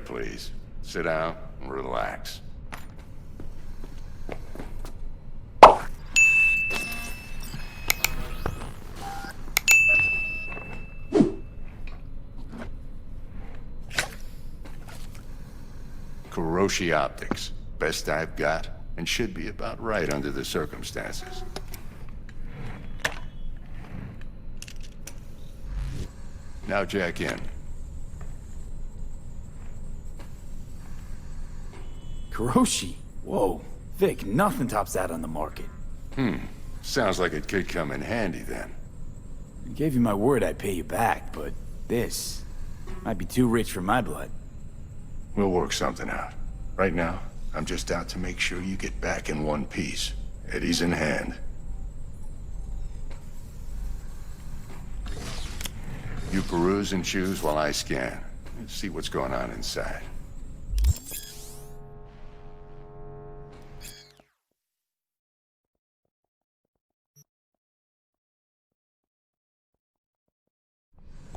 please. Sit down and relax. Kuroshi optics. Best I've got, and should be about right under the circumstances. Now jack in. Kuroshi? Whoa. Vic, nothing tops that on the market. Sounds like it could come in handy then. I gave you my word I'd pay you back, but this might be too rich for my blood. We'll work something out. Right now, I'm just out to make sure you get back in one piece. Eddie's in hand. You peruse and choose while I scan. Let's see what's going on inside.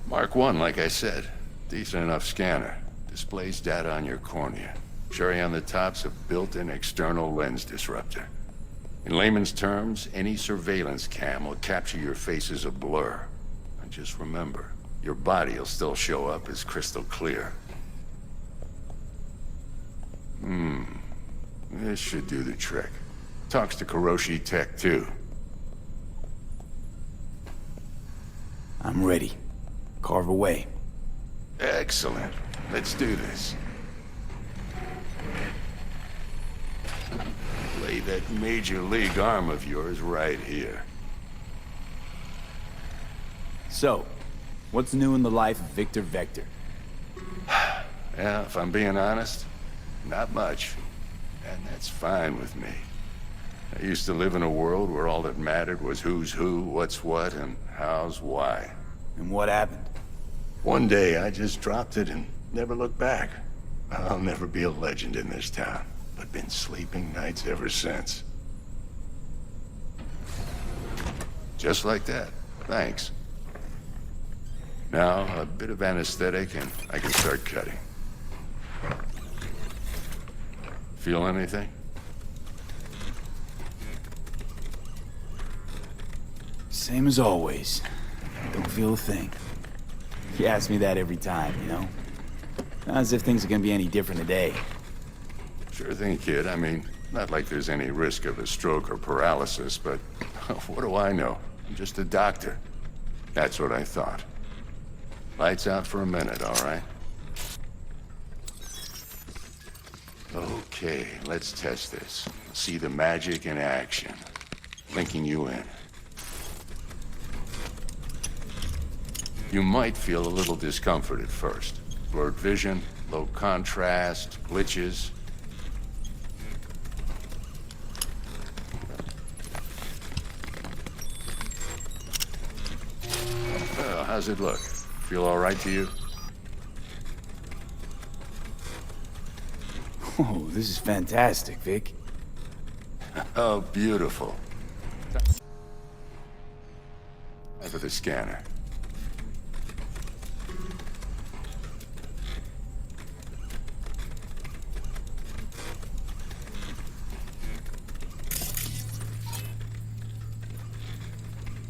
Mark 1, like I said. Decent enough scanner. Displays data on your cornea. Cherry on the top's a built-in external lens disruptor. In layman's terms, any surveillance cam will capture your face as a blur. And just remember, your body will still show up as crystal clear. This should do the trick. Talks to Kuroshi Tech, too. I'm ready. Carve away. Excellent. Let's do this. Lay that major league arm of yours right here. So, what's new in the life of Victor Vector? Yeah, if I'm being honest, not much. And that's fine with me. I used to live in a world where all that mattered was who's who, what's what, and how's why. And what happened? One day, I just dropped it and never looked back. I'll never be a legend in this town, but been sleeping nights ever since. Just like that. Thanks. Now, a bit of anesthetic and I can start cutting. Feel anything? Same as always. Don't feel a thing. You ask me that every time, you know? Not as if things are gonna be any different today. Sure thing, kid. I mean, not like there's any risk of a stroke or paralysis, but what do I know? I'm just a doctor. That's what I thought. Lights out for a minute, all right? Okay, let's test this. See the magic in action. Linking you in. You might feel a little discomfort at first. Blurred vision, low contrast, glitches. Well, how's it look? Feel all right to you? Oh, this is fantastic, Vic. Oh, beautiful. For the scanner.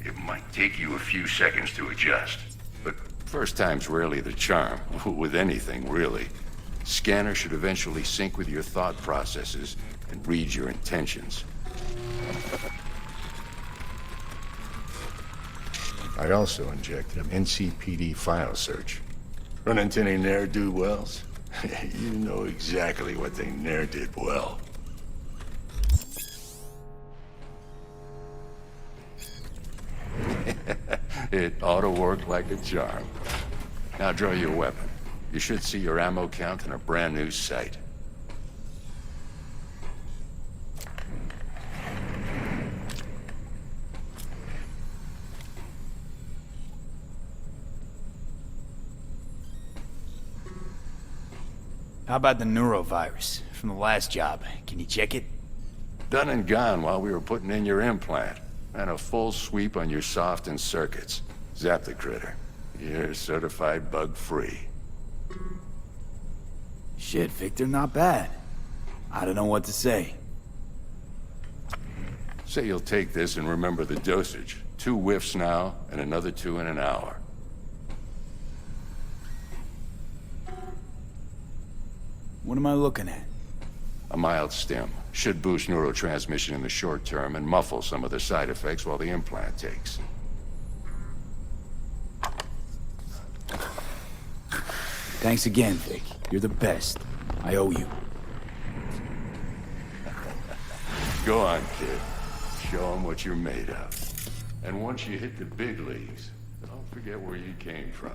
It might take you a few seconds to adjust, but first time's rarely the charm, with anything, really. Scanner should eventually sync with your thought processes and read your intentions. I also injected an NCPD file search. Run into any ne'er-do-wells? You know exactly what they ne'er did well. It ought to work like a charm. Now draw your weapon. You should see your ammo count in a brand new sight. How about the neurovirus from the last job? Can you check it? Done and gone while we were putting in your implant. And a full sweep on your soft and circuits. Zap the critter. You're certified bug-free. Shit, Victor, not bad. I don't know what to say. Say you'll take this and remember the dosage. 2 whiffs now, and another 2 in an hour. What am I looking at? A mild stim. Should boost neurotransmission in the short term and muffle some of the side effects while the implant takes. Thanks again, Vic. You're the best. I owe you. Go on, kid. Show 'em what you're made of. And once you hit the big leagues, don't forget where you came from.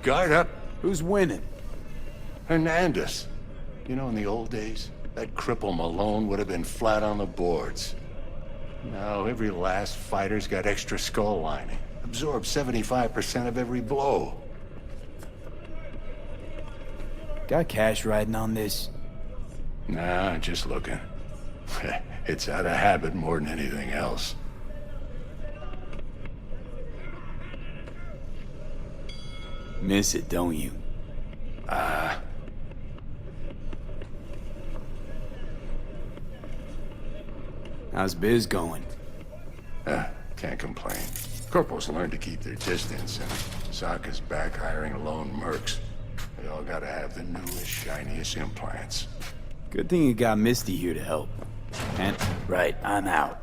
Guard up. Who's winning? Hernandez. You know, in the old days, that cripple Malone would have been flat on the boards. Now, every last fighter's got extra skull lining. Absorbs 75% of every blow. Got cash riding on this? Nah, just looking. It's out of habit more than anything else. Miss it, don't you? How's biz going? Can't complain. Corporals learn to keep their distance, and Sokka's back hiring lone mercs. They all gotta have the newest, shiniest implants. Good thing you got Misty here to help. And, right, I'm out.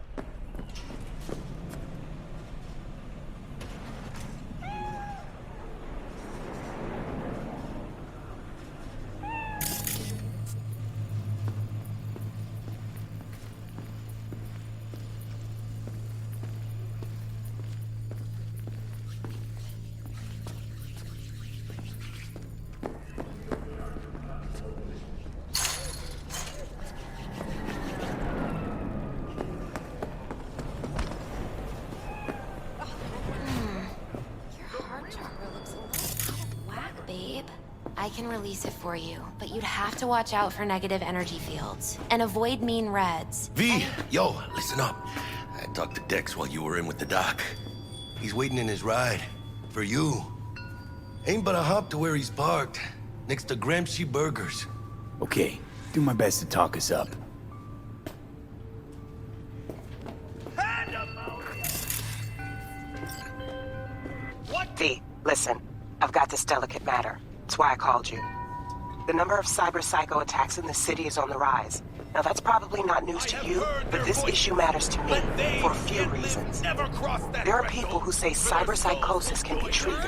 I can release it for you, but you'd have to watch out for negative energy fields and avoid mean reds. V, yo, listen up. I talked to Dex while you were in with the doc. He's waiting in his ride. For you. Ain't but a hop to where he's parked. Next to Gramsci Burgers. Okay, do my best to talk us up. V, listen. I've got this delicate matter. That's why I called you. The number of cyber-psycho attacks in the city is on the rise. Now that's probably not news to you, but this issue matters to me for a few reasons. There are people who say cyber-psychosis can be treated.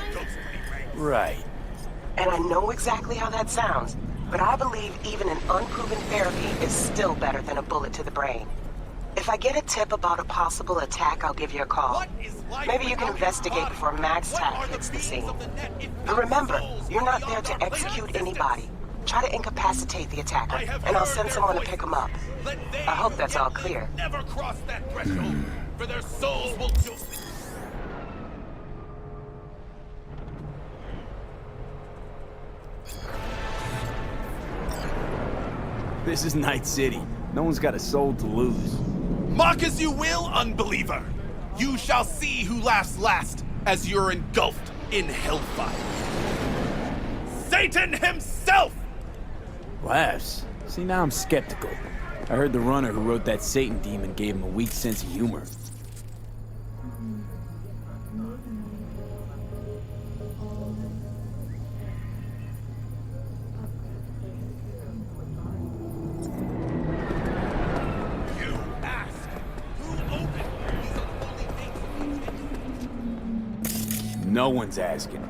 Right. And I know exactly how that sounds, but I believe even an unproven therapy is still better than a bullet to the brain. If I get a tip about a possible attack, I'll give you a call. Maybe you can investigate before Max Tack hits the scene. But remember, you're not there to execute anybody. Try to incapacitate the attacker, and I'll send someone to pick him up. I hope that's all clear. Never cross that threshold, for their souls will do. This is Night City. No one's got a soul to lose. Mock as you will, unbeliever. You shall see who laughs last as you're engulfed in hellfire. Satan himself! Laughs? See, now I'm skeptical. I heard the runner who wrote that Satan demon gave him a weak sense of humor. No one's asking.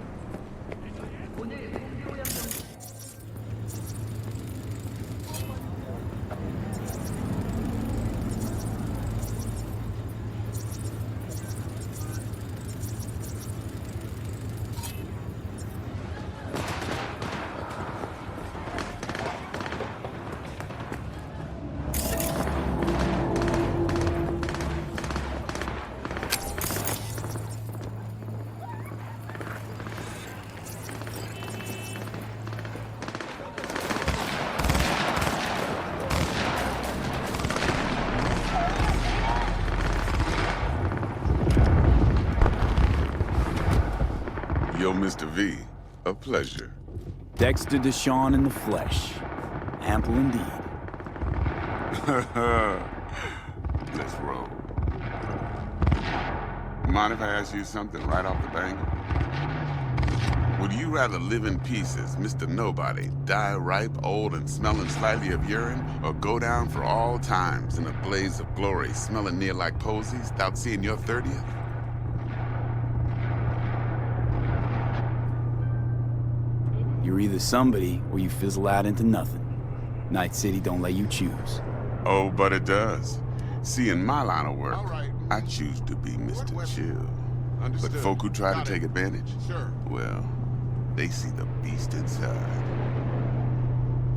Yo, Mr. V, A pleasure. Dexter Deshawn in the flesh. Ample indeed. Let's roll. Mind if I ask you something right off the bank? Would you rather live in pieces, Mr. Nobody, die ripe, old, and smelling slightly of urine, or go down for all times in a blaze of glory, smelling near like posies, without seeing your 30th? You're either somebody, or you fizzle out into nothing. Night City don't let you choose. Oh, but it does. See, in my line of work, I choose to be Mr. Chill. But folk who try to take advantage, well, they see the beast inside.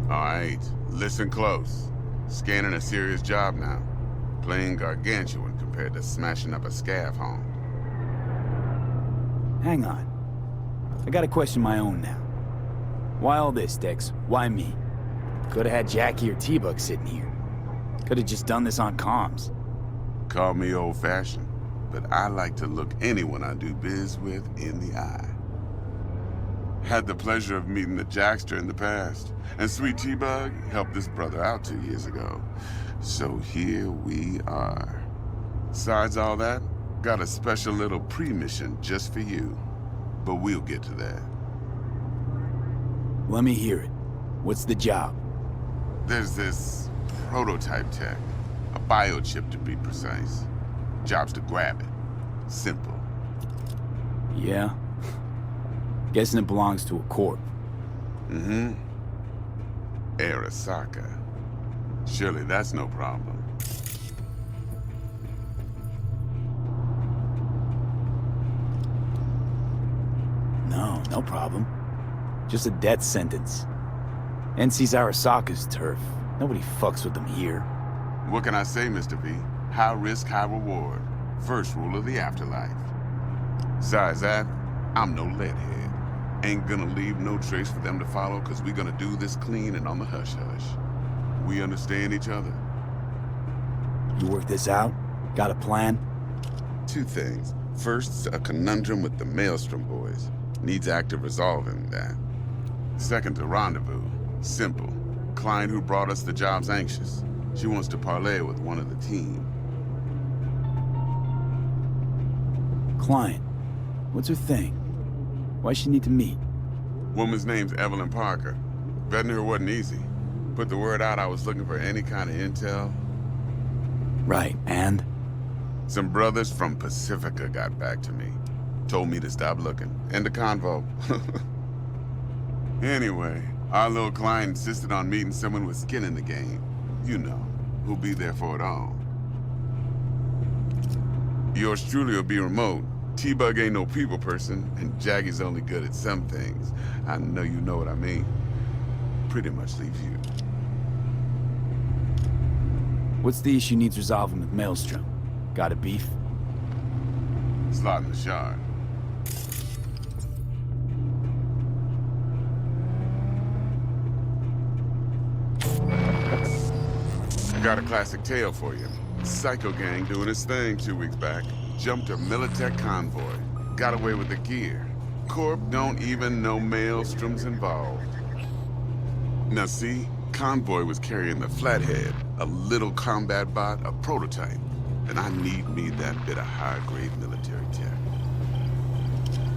All right, listen close. Scanning a serious job now. Playing gargantuan compared to smashing up a scav home. Hang on. I got a question my own now. Why all this, Dex? Why me? Could've had Jackie or T-Bug sitting here. Could've just done this on comms. Call me old-fashioned, but I like to look anyone I do biz with in the eye. Had the pleasure of meeting the Jackster in the past, and Sweet T-Bug helped this brother out 2 years ago. So here we are. Besides all that, got a special little pre-mission just for you. But we'll get to that. Let me hear it. What's the job? There's this prototype tech, a biochip to be precise. Job's to grab it. Simple. Yeah? Guessing it belongs to a corp. Mm-hmm. Arasaka. Surely that's no problem. No problem. Just a death sentence. NC's Arasaka's turf. Nobody fucks with them here. What can I say, Mr. P? High risk, high reward. First rule of the afterlife. Besides that, I'm no leadhead. Ain't gonna leave no trace for them to follow, cause we gonna do this clean and on the hush-hush. We understand each other? You work this out? Got a plan? Two things. First, a conundrum with the Maelstrom boys. Needs active resolving that. Second, a rendezvous. Simple. Client who brought us the job's anxious. She wants to parlay with one of the team. Client. What's her thing? Why she need to meet? Woman's name's Evelyn Parker. Vetting her wasn't easy. Put the word out I was looking for any kind of intel. Right, and? Some brothers from Pacifica got back to me. Told me to stop looking. End the convo. Anyway, our little client insisted on meeting someone with skin in the game. You know, who'll be there for it all. Yours truly will be remote. T-Bug ain't no people person, and Jaggy's only good at some things. I know you know what I mean. Pretty much leaves you. What's the issue needs resolving with Maelstrom? Got a beef? Slot in the shard. Got a classic tale for you. Psycho gang doing his thing 2 weeks back. Jumped a Militech convoy. Got away with the gear. Corp don't even know Maelstrom's involved. Now see, convoy was carrying the Flathead, a little combat bot, a prototype. And I need me that bit of high-grade military tech.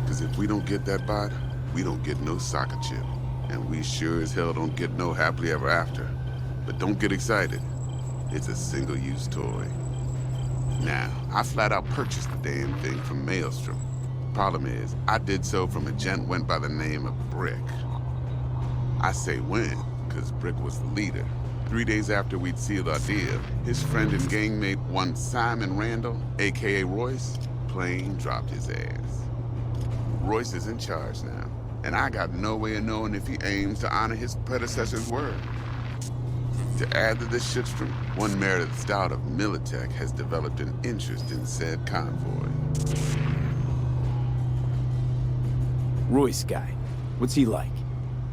Cause if we don't get that bot, we don't get no soccer chip. And we sure as hell don't get no happily ever after. But don't get excited. It's a single-use toy. Now, I flat out purchased the damn thing from Maelstrom. Problem is, I did so from a gent went by the name of Brick. I say when, cause Brick was the leader. 3 days after we'd sealed our deal, his friend and gangmate, one Simon Randall, aka Royce, plain dropped his ass. Royce is in charge now, and I got no way of knowing if he aims to honor his predecessor's word. To add to this shitstorm, one Meredith Stout of Militech has developed an interest in said convoy. Royce guy. What's he like?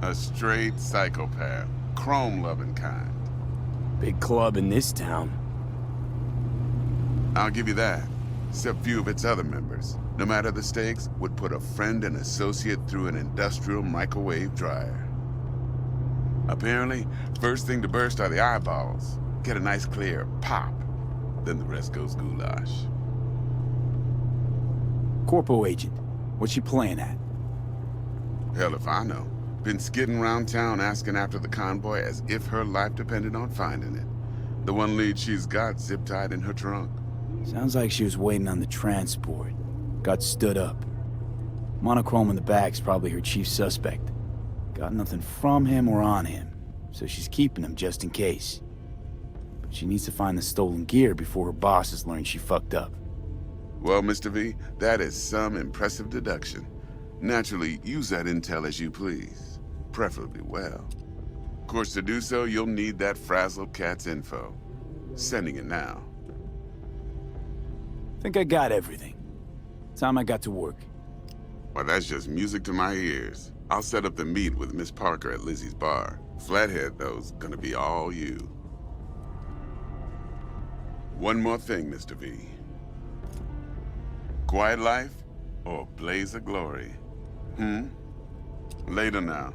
A straight psychopath, chrome-loving kind. Big club in this town. I'll give you that, except few of its other members. no matter the stakes, would put a friend and associate through an industrial microwave dryer. Apparently, first thing to burst are the eyeballs. Get a nice clear pop. Then the rest goes goulash. Corpo agent, what's she playing at? Hell if I know. Been skidding around town asking after the convoy as if her life depended on finding it. The one lead she's got zip-tied in her trunk. Sounds like she was waiting on the transport. Got stood up. Monochrome in the back's probably her chief suspect. Got nothing from him or on him, so she's keeping him just in case. But she needs to find the stolen gear before her bosses learn she fucked up. Well, Mr. V, that is some impressive deduction. Naturally, use that intel as you please. Preferably well. Of course, to do so, you'll need that frazzled cat's info. Sending it now. Think I got everything. Time I got to work. Well, that's just music to my ears. I'll set up the meet with Miss Parker at Lizzie's bar. Flathead, though's gonna be all you. One more thing, Mr. V. Quiet life or blaze of glory? Later now.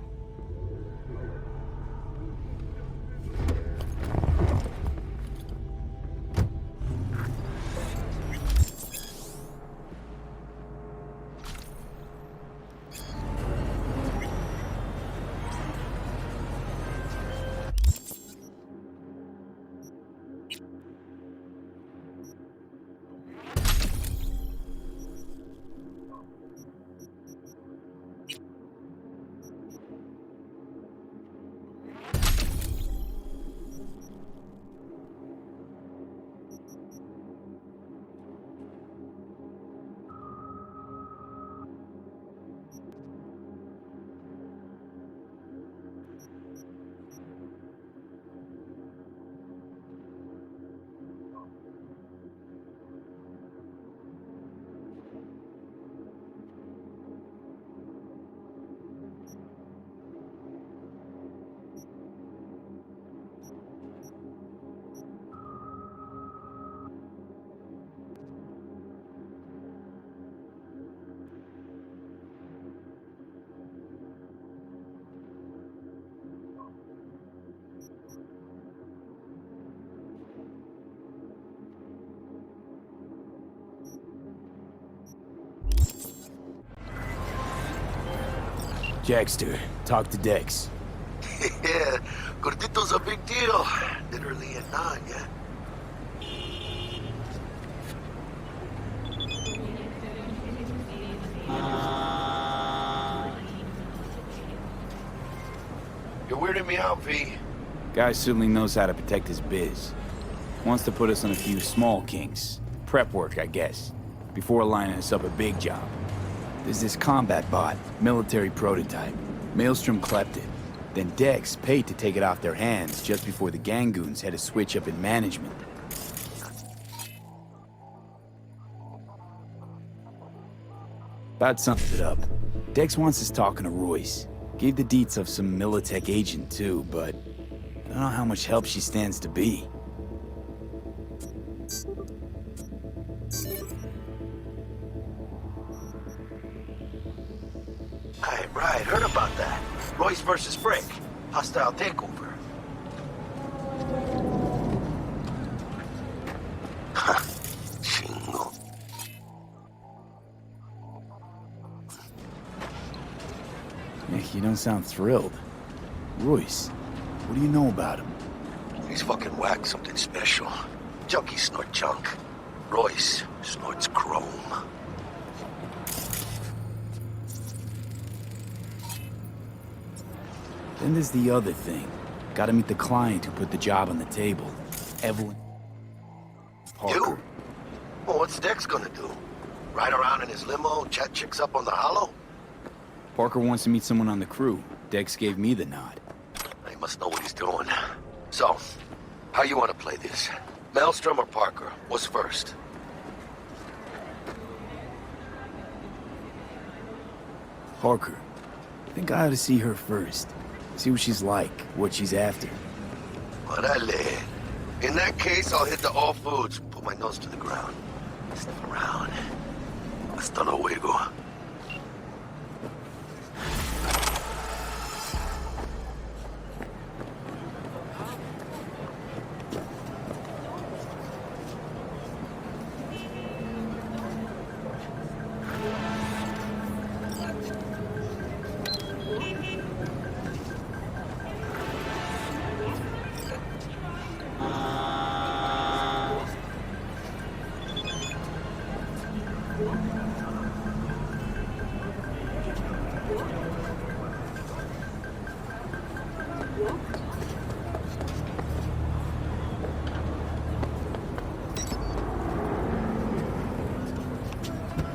Jackster, talk to Dex. Yeah, Gordito's a big deal. Literally and not, yeah. You're weirding me out, V. Guy certainly knows how to protect his biz. Wants to put us on a few small kinks. Prep work, I guess. Before lining us up a big job. There's this combat bot, military prototype. Maelstrom clept it. Then Dex paid to take it off their hands just before the Gangoons had a switch up in management. That sums it up. Dex wants us talking to Royce. Gave the deets of some Militech agent too, but I don't know how much help she stands to be. Right, heard about that. Royce versus Frick. Hostile takeover. Chingo. Nick, you don't sound thrilled. Royce, what do you know about him? He's fucking whack, something special. Junkies snort junk. Royce snorts chrome. Then there's the other thing. Gotta meet the client who put the job on the table. Evelyn Parker. You? Well, what's Dex gonna do? Ride around in his limo, chat chicks up on the hollow? Parker wants to meet someone on the crew. Dex gave me the nod. He must know what he's doing. So, how you want to play this? Maelstrom or Parker? What's first? Parker. I think I ought to see her first. See what she's like, what she's after. Orale. In that case, I'll hit the all foods, put my nose to the ground. Sniff around. Hasta luego.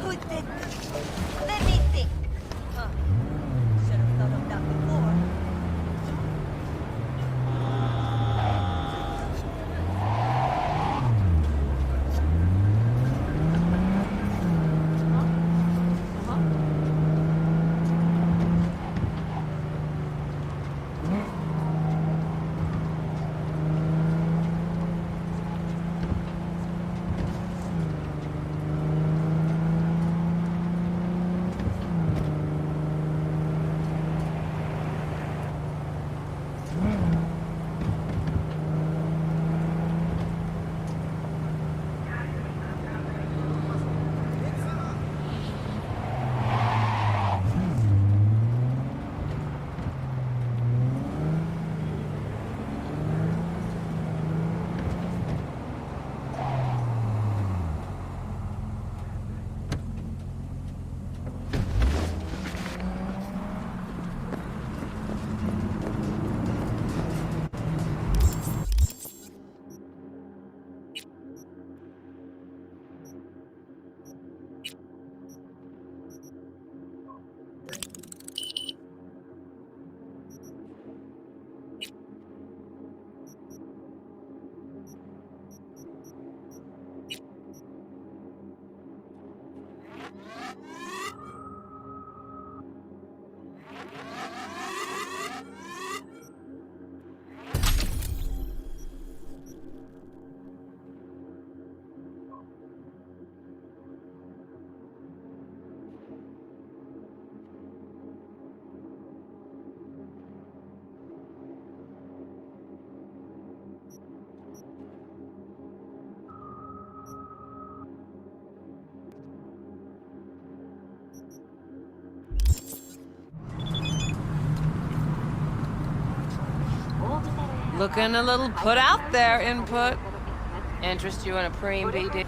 Who did this? Let me think. Huh. Should have thought of that before. Looking a little put out there, input. Interest you in a preem BD?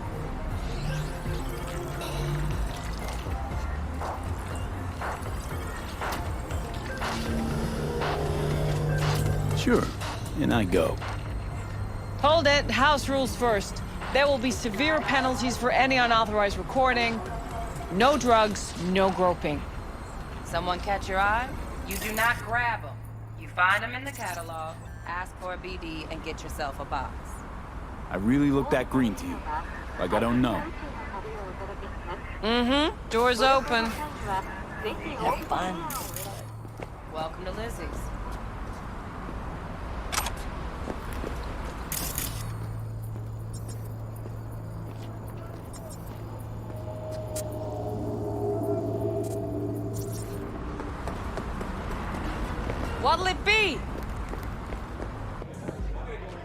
Sure, and I go. Hold it, house rules first. There will be severe penalties for any unauthorized recording. No drugs, no groping. Someone catch your eye? You do not grab them. You find them in the catalog, ask for a BD, and get yourself a box. I really look that green to you. Like I don't know. Mm-hmm. Door's open. Have fun. Welcome to Lizzie's. What'll it be?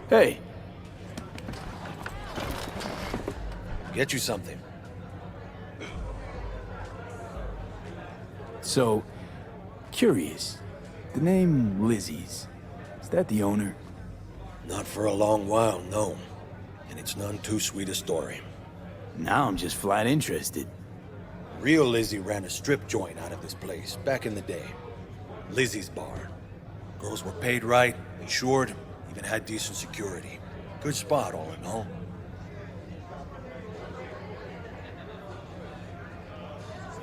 Hey, Get you something. so, curious. The name Lizzie's, is that the owner? Not for a long while, no. And it's none too sweet a story. Now I'm just flat interested. Real Lizzie ran a strip joint out of this place back in the day. Lizzie's Bar. Girls were paid right, insured, even had decent security. Good spot, all in all.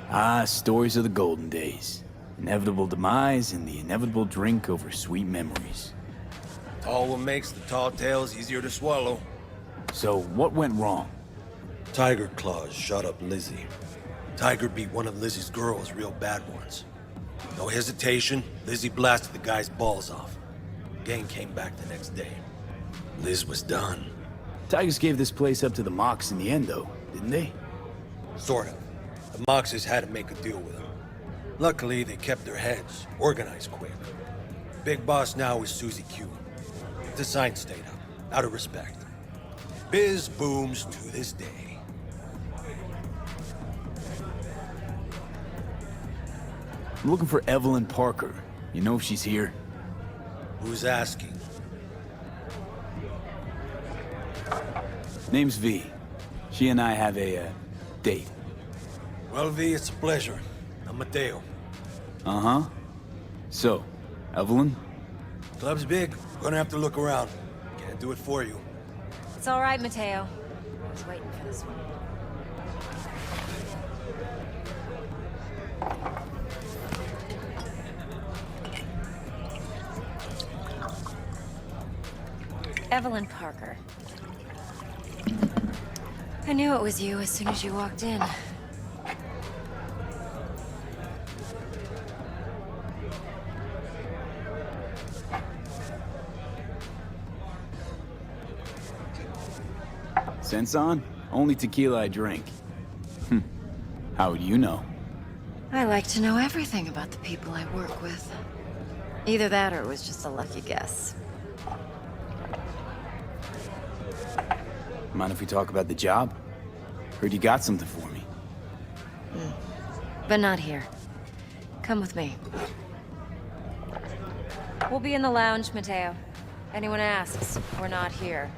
Ah, stories of the golden days. Inevitable demise and the inevitable drink over sweet memories. All what makes the tall tales easier to swallow. So, what went wrong? Tiger Claws shot up Lizzie. Tiger beat one of Lizzie's girls real bad once. No hesitation, Lizzie blasted the guy's balls off. Gang came back the next day. Liz was done. Tigers gave this place up to the Mox in the end, though, didn't they? Sort of. The Moxes had to make a deal with him. Luckily, they kept their heads, organized quick. Big boss now is Susie Q. The sign stayed up, out of respect. Biz booms to this day. I'm looking for Evelyn Parker. You know if she's here? Who's asking? Name's V. She and I have a, date. Well, V, it's a pleasure. I'm Mateo. Uh-huh. So, Evelyn? Club's big. Gonna have to look around. Can't do it for you. It's all right, Mateo. I was waiting for this one. Evelyn Parker. I knew it was you as soon as you walked in. Sense on? Only tequila I drink. How would you know? I like to know everything about the people I work with. Either that or it was just a lucky guess. Mind if we talk about the job? Heard you got something for me. But not here. Come with me. We'll be in the lounge, Mateo. Anyone asks, we're not here.